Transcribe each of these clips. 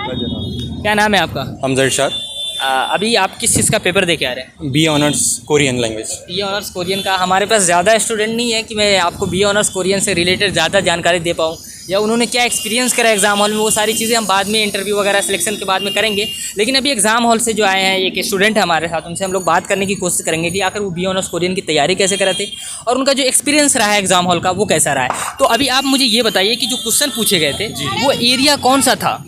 क्या नाम है आपका? हमजा इरशाद, अभी आप किस चीज़ का पेपर दे के आ रहे हैं? B honours Korean language. B honours Korean का। हमारे पास ज़्यादा स्टूडेंट नहीं है कि मैं आपको बी ऑनर्स कोरियन से रिलेटेड ज़्यादा जानकारी दे पाऊँ, या उन्होंने क्या एक्सपीरियंस करा एग्जाम हॉल में, वो सारी चीज़ें हम बाद में इंटरव्यू वगैरह सिलेक्शन के बाद में करेंगे। लेकिन अभी एग्जाम हॉल से जो आए हैं एक स्टूडेंट है हमारे साथ, उनसे हम लोग बात करने की कोशिश करेंगे कि आखिर वो बी ऑनर्स कोरियन की तैयारी कैसे कराते और उनका जो एक्सपीरियंस रहा है एग्जाम हॉल का वो कैसा रहा है। तो अभी आप मुझे ये बताइए कि जो क्वेश्चन पूछे गए थे वो एरिया कौन सा था?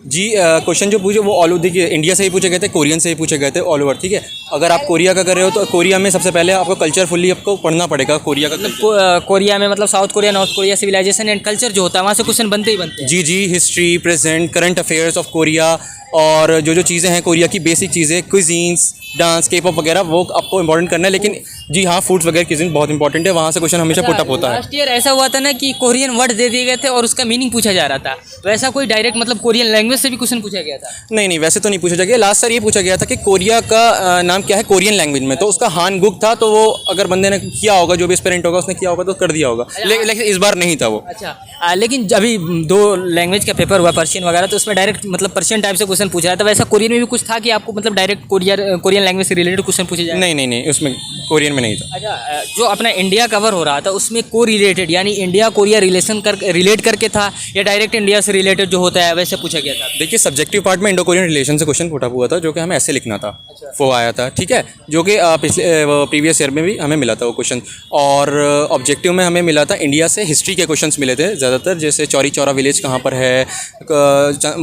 जी, क्वेश्चन जो पूछे वो ऑल ओवर, देखिए इंडिया से ही पूछे गए थे, कोरियन से ही पूछे गए थे, ऑल ओवर। ठीक है, अगर आप कोरिया का कर रहे हो तो कोरिया में सबसे पहले आपको कल्चर फुल्ली आपको पढ़ना पड़ेगा, कोरिया का कोरिया में मतलब south Korea, north Korea, civilisation and culture जो होता है वहाँ से क्वेश्चन बनते ही बनते हैं। जी जी, history, present, current affairs of Korea, और जो जो चीज़ें हैं कोरिया की बेसिक चीज़ें, क्विजीन्स, डांस, के पॉप वगैरह, वो आपको इंपॉर्टेंट करना है। लेकिन जी हाँ, फूड्स वगैरह क्विजीन बहुत इंपॉर्टेंट है, वहाँ से क्वेश्चन हमेशा पुट अप होता है। लास्ट ईयर ऐसा हुआ था ना कि कोरियन वर्ड दे दिए गए थे और उसका मीनिंग पूछा जा रहा था, वैसा कोई डायरेक्ट मतलब कोरियन लैंग्वेज से भी क्वेश्चन पूछा गया था? नहीं नहीं, वैसे तो नहीं पूछा गया। लास्ट ईयर ये पूछा गया था कि कोरिया का नाम क्या है कोरियन लैंग्वेज में, तो उसका हानगुक था, तो वो अगर बंदे ने किया होगा, जो भी एस्पिरेंट होगा उसने किया होगा तो कर दिया होगा, लेकिन इस बार नहीं था वो। अच्छा, लेकिन अभी 2 लैंग्वेज का पेपर हुआ, पर्शियन वगैरह, तो उसमें डायरेक्ट मतलब पर्शियन टाइप से क्वेश्चन पूछा था। वैसा कोरियन में भी कुछ था कि आपको मतलब डायरेक्ट कोरियन लैंग्वेज से रिलेटेड क्वेश्चन पूछे जाए? नहीं नहीं नहीं, उसमें कोरियन में नहीं था। अच्छा, जो अपना इंडिया कवर हो रहा था उसमें को रिलेटेड यानी इंडिया कोरिया रिलेट करके था, या डायरेक्ट इंडिया से रिलेटेड जो होता है वैसे पूछा गया था? देखिए, सब्जेक्टिव पार्ट में इंडो कोरियन रिलेशन से क्वेश्चन पुट अप हुआ था, जो कि हमें ऐसे लिखना था। अच्छा। वो आया था, ठीक है, जो कि पिछले प्रीवियस ईयर में भी हमें मिला था वो क्वेश्चन। और ऑब्जेक्टिव में हमें मिला था इंडिया से हिस्ट्री के क्वेश्चंस मिले थे ज़्यादातर, जैसे चौरी चौरा विलेज कहाँ पर है,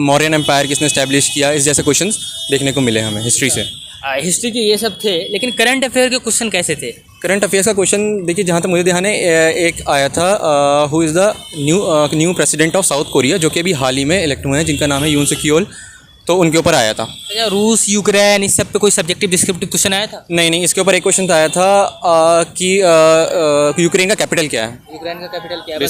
मौर्यन एम्पायर किसने स्टैब्लिश किया, इस जैसे क्वेश्चंस देखने को मिले हमें हिस्ट्री से। हिस्ट्री के ये सब थे, लेकिन करंट अफेयर के क्वेश्चन कैसे थे? करंट अफेयर्स का क्वेश्चन देखिए, जहाँ तक मुझे ध्यान है, एक आया था, who is the new president of south Korea, जो कि अभी हाल ही में इलेक्ट हुए हैं, जिनका नाम है यून सुक येओल, तो उनके ऊपर आया था। अच्छा, रूस, यूक्रेन, इस सब पे कोई सब्जेक्टिव डिस्क्रिप्टिव क्वेश्चन आया था? नहीं नहीं, इसके ऊपर एक क्वेश्चन आया था कि यूक्रेन का कैपिटल क्या है। यूक्रेन का कैपिटल क्या है?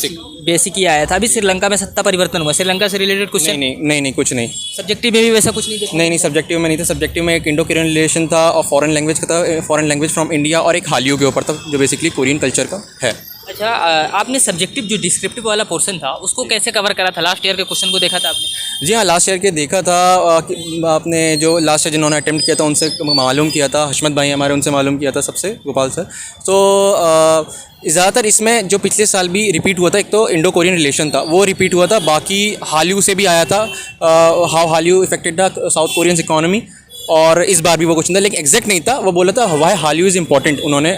बेसिक ही आया था। अभी श्रीलंका में सत्ता परिवर्तन हुआ, श्रीलंका से रिलेटेड क्वेश्चन? नहीं नहीं नहीं, कुछ नहीं। सब्जेक्टिव में भी वैसा कुछ नहीं देखा? नहीं, सब्जेक्टिव में नहीं था। सब्जेक्टिव में एक इंडो कोरियन रिलेशन था और फॉरेन लैंग्वेज का था, फॉरेन लैंग्वेज फ्रॉम इंडिया, और एक हालियो के ऊपर था, जो बेसिकली कोरियन कल्चर का है। अच्छा, आपने सब्जेक्टिव जो डिस्क्रिप्टिव वाला पोर्शन था उसको कैसे कवर करा था? लास्ट ईयर के क्वेश्चन को देखा था आपने? जी हाँ, लास्ट ईयर के देखा था। आपने जो लास्ट ईयर जिन्होंने अटेम्प्ट किया था उनसे मालूम किया था, हशमत भाई हमारे, उनसे मालूम किया था सबसे, गोपाल सर। तो ज़्यादातर इसमें जो पिछले साल भी रिपीट हुआ था, एक तो इंडो कोरियन रिलेशन था वो रिपीट हुआ था, बाकी हालियू से भी आया था, how hallyu affected the South Korean economy, और इस बार भी वो क्वेश्चन था, लेकिन एग्जैक्ट नहीं था। वो बोला था व्हाई हालियू इज़ इंपॉर्टेंट, उन्होंने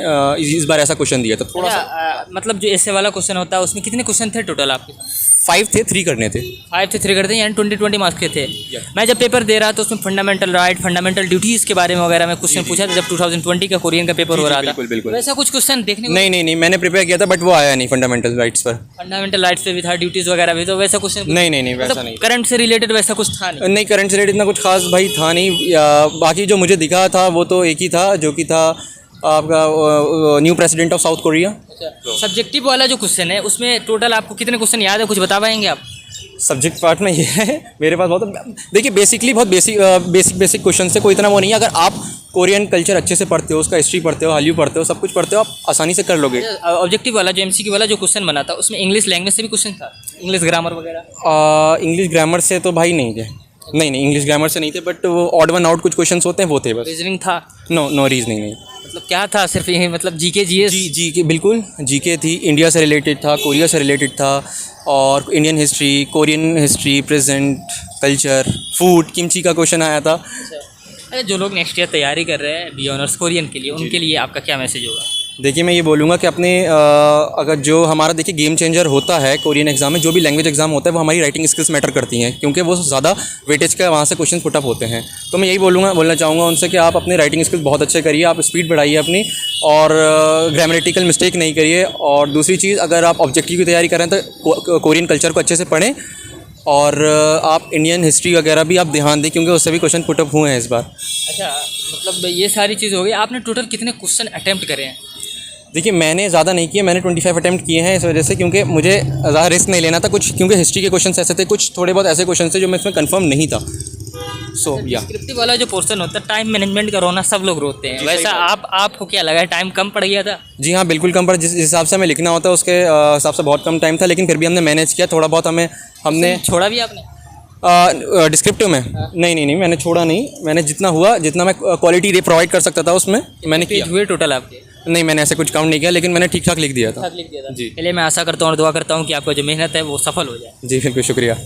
इस बार ऐसा क्वेश्चन दिया था थोड़ा सा। मतलब जो ऐसे वाला क्वेश्चन होता है उसमें कितने क्वेश्चन थे टोटल आपके? 5 थे, 3 करने थे। 5 से 3 करते हैं, यानी 20 मार्क्स के थे। मैं जब पेपर दे रहा था उसमें फंडामेंटल राइट, फंडामेंटल ड्यूटीज़ के बारे में वगैरह में क्वेश्चन पूछा था, जब 2020 का कोरियन का पेपर हो रहा था। बिल्कुल। वैसा कुछ क्वेश्चन देखने को? नहीं, मैंने प्रिपेयर किया था, बट वो आया नहीं फंडामेंटल राइट्स पर। फंडामेंटल राइट्स पे भी था, ड्यूटीज़ वगैरह भी, तो वैसा क्वेश्चन? नहीं, वैसा नहीं। करंट से रिलेटेड वैसा कुछ था नहीं? नहीं, करंट से रिलेटेड इतना कुछ खास भाई था नहीं। बाकी जो मुझे दिखा था वो तो एक ही था, जो कि था आपका new president of south Korea. Subjective वाला जो क्वेश्चन है उसमें टोटल आपको कितने क्वेश्चन याद है, कुछ बता पाएंगे आप? सब्जेक्ट पार्ट में ये है मेरे पास बहुत, देखिए बेसिकली बहुत बेसिक क्वेश्चन से, कोई इतना वो नहीं है। अगर आप कोरियन कल्चर अच्छे से पढ़ते हो, उसका हिस्ट्री पढ़ते हो, हालियू पढ़ते हो, सब कुछ पढ़ते हो, आप आसानी से कर लोगे। ऑब्जेक्टिव वाला जो एमसीक्यू वाला जो क्वेश्चन बना था उसमें इंग्लिश लैंग्वेज से भी क्वेश्चन था, इंग्लिश ग्रामर वगैरह? इंग्लिश ग्रामर से तो भाई नहीं थे, नहीं इंग्लिश ग्रामर से नहीं थे, बट वो ऑड वन आउट कुछ क्वेश्चन होते हैं वो थे बस। रीजनिंग था? नो रीजनिंग नहीं। मतलब क्या था, सिर्फ ये मतलब जीके जीएस? जीके, बिल्कुल जीके थी, इंडिया से रिलेटेड था, कोरिया से रिलेटेड था, और Indian history, Korean history, present, culture, food, kimchi का क्वेश्चन आया था। अच्छा, जो लोग नेक्स्ट ईयर तैयारी कर रहे हैं बी ऑनर्स कोरियन के लिए, उनके लिए आपका क्या मैसेज होगा? देखिए, मैं ये बोलूँगा कि अपने अगर जो हमारा देखिए गेम चेंजर होता है कोरियन एग्जाम में, जो भी लैंग्वेज एग्जाम होता है, वो हमारी राइटिंग स्किल्स मैटर करती हैं, क्योंकि वो ज़्यादा वेटेज का वहाँ से क्वेश्चन पुटअप होते हैं। तो मैं यही बोलना चाहूँगा उनसे कि आप अपने राइटिंग स्किल्स बहुत अच्छे करिए, आप स्पीड बढ़ाइए अपनी, और ग्रामेटिकल मिस्टेक नहीं करिए। और दूसरी चीज़, अगर आप ऑब्जेक्टिव की तैयारी कर रहे हैं तो कोरियन कल्चर को अच्छे से पढ़ें, और आप इंडियन हिस्ट्री वगैरह भी आप ध्यान दें, क्योंकि उससे भी क्वेश्चन पुटअप हुए हैं इस बार। अच्छा, मतलब ये सारी चीज़ हो गई। आपने टोटल कितने क्वेश्चन अटैम्प्ट करे हैं? देखिए, मैंने ज़्यादा नहीं किए, मैंने 25 अटैम्प्ट किए हैं, इस वजह से, क्योंकि मुझे ज़्यादा रिस्क नहीं लेना था कुछ, क्योंकि हिस्ट्री के क्वेश्चन ऐसे थे, कुछ थोड़े बहुत ऐसे क्वेश्चन थे जो मैं इसमें कंफर्म नहीं था। डिस्क्रिप्टिव वाला जो पोर्शन होता है, टाइम मैनेजमेंट का रोना सब लोग रोते हैं, वैसा आपको क्या लगा, टाइम कम पड़ गया था? जी हाँ, बिल्कुल कम पड़ा। जिस हिसाब से हमें लिखना होता है उसके हिसाब से बहुत कम टाइम था, लेकिन फिर भी हमने मैनेज किया थोड़ा बहुत। हमने छोड़ा भी आपने? डिस्क्रिप्टिव में नहीं मैंने छोड़ा नहीं, मैंने जितना हुआ, जितना मैं क्वालिटी प्रोवाइड कर सकता था उसमें मैंने किया। पेज हुए टोटल आपके? नहीं, मैंने ऐसे कुछ काउंट नहीं किया, लेकिन मैंने ठीक ठाक लिख दिया था। लिख दिया था जी। चलिए, मैं आशा करता हूँ और दुआ करता हूँ कि आपका जो मेहनत है वो सफल हो जाए। जी बिल्कुल, शुक्रिया।